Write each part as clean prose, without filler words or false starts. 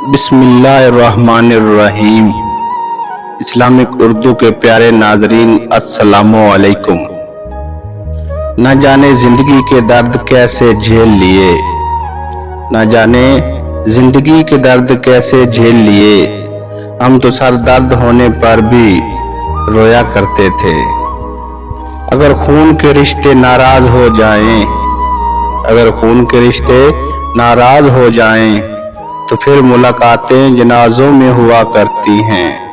बिस्मिल्लाहिर्रहमानिर्रहीम। इस्लामिक उर्दू के प्यारे नाजरीन, अस्सलामु अलैकुम। न जाने जिंदगी के दर्द कैसे झेल लिए, न जाने जिंदगी के दर्द कैसे झेल लिए। हम तो सर दर्द होने पर भी रोया करते थे। अगर खून के रिश्ते नाराज हो जाएं, अगर खून के रिश्ते नाराज हो जाएं, तो फिर मुलाकातें जनाजों में हुआ करती हैं।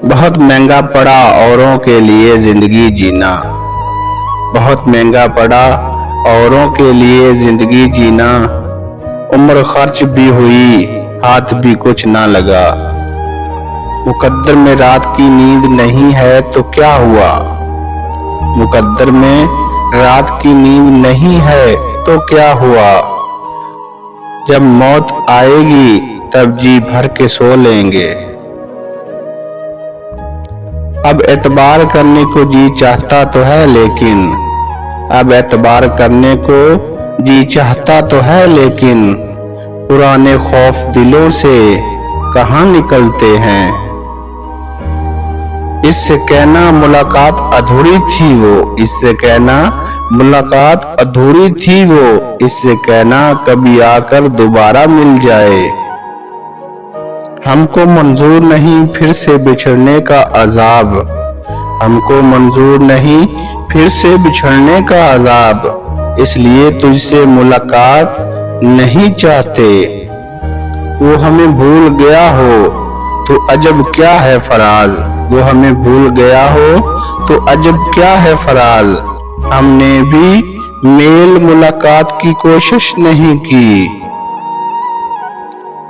बहुत महंगा पड़ा औरों के लिए जिंदगी जीना, बहुत महंगा पड़ा औरों के लिए जिंदगी जीना। उम्र खर्च भी हुई, हाथ भी कुछ ना लगा। मुकद्दर में रात की नींद नहीं है तो क्या हुआ, मुकद्दर में रात की नींद नहीं है तो क्या हुआ। जब मौत आएगी तब जी भर के सो लेंगे। अब एतबार करने को जी चाहता तो है, लेकिन अब एतबार करने को जी चाहता तो है, लेकिन पुराने खौफ दिलों से कहाँ निकलते हैं। इससे कहना मुलाकात अधूरी थी वो, इससे कहना मुलाकात अधूरी थी वो, इससे कहना कभी आकर दोबारा मिल जाए। हमको मंजूर नहीं फिर से बिछड़ने का अजाब, हमको मंजूर नहीं फिर से बिछड़ने का अजाब। इसलिए तुझसे मुलाकात नहीं चाहते। वो हमें भूल गया हो तो अजब क्या है फराज, वो हमें भूल गया हो तो अजब क्या है फराज। हमने भी मेल मुलाकात की कोशिश नहीं की।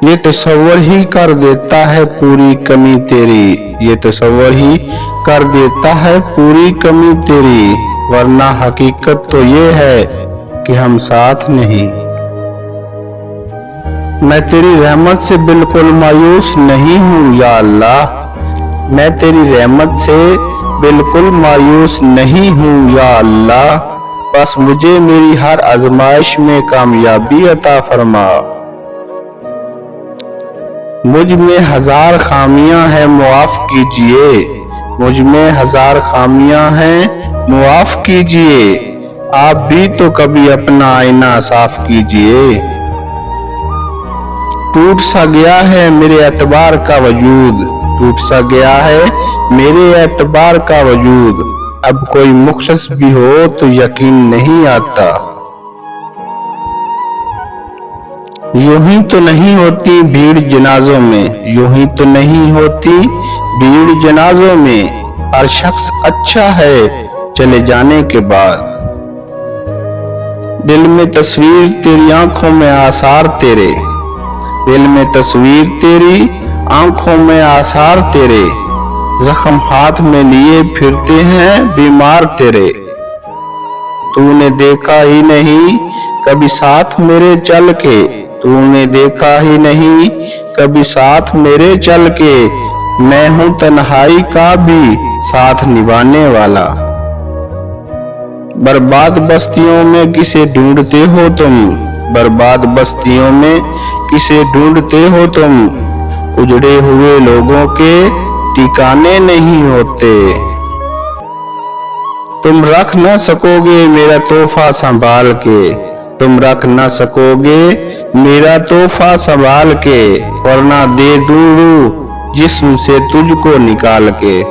ये तसव्वुर ही कर देता है पूरी कमी तेरी, ये तसव्वुर ही कर देता है पूरी कमी तेरी। वरना हकीकत तो ये है कि हम साथ नहीं। मैं तेरी रहमत से बिल्कुल मायूस नहीं हूँ या अल्लाह, मैं तेरी रहमत से बिल्कुल मायूस नहीं हूँ या अल्लाह। बस मुझे मेरी हर आजमाइश में कामयाबी अता फरमा। मुझ में हजार खामियां हैं मुआफ कीजिए, मुझ में हजार खामियां हैं मुआफ कीजिए। आप भी तो कभी अपना आईना साफ कीजिए। टूट सा गया है मेरे एतबार का वजूद, टूट सा गया है मेरे एतबार का वजूद। अब कोई मुखलिस भी हो तो यकीन नहीं आता। यूं ही तो नहीं होती भीड़ जनाजों में, यूं ही तो नहीं होती भीड़ जनाजों में। हर शख्स अच्छा है चले जाने के बाद। दिल में तस्वीर तेरी आंखों में आसार तेरे, दिल में तस्वीर तेरी आंखों में आसार तेरे। जख्म हाथ में लिए फिरते हैं बीमार तेरे। तूने देखा ही नहीं कभी साथ मेरे चल के, तूने देखा ही नहीं कभी साथ मेरे चल के। मैं हूँ तन्हाई का भी साथ निभाने वाला। बर्बाद बस्तियों में किसे ढूंढते हो तुम, बर्बाद बस्तियों में किसे ढूंढते हो तुम। उजड़े हुए लोगों के ठिकाने नहीं होते। तुम रख न सकोगे मेरा तोहफा संभाल के, तुम रख न सकोगे मेरा तोहफा संभाल के। वरना दे दूँ रूह जिस्म से तुझको निकाल के।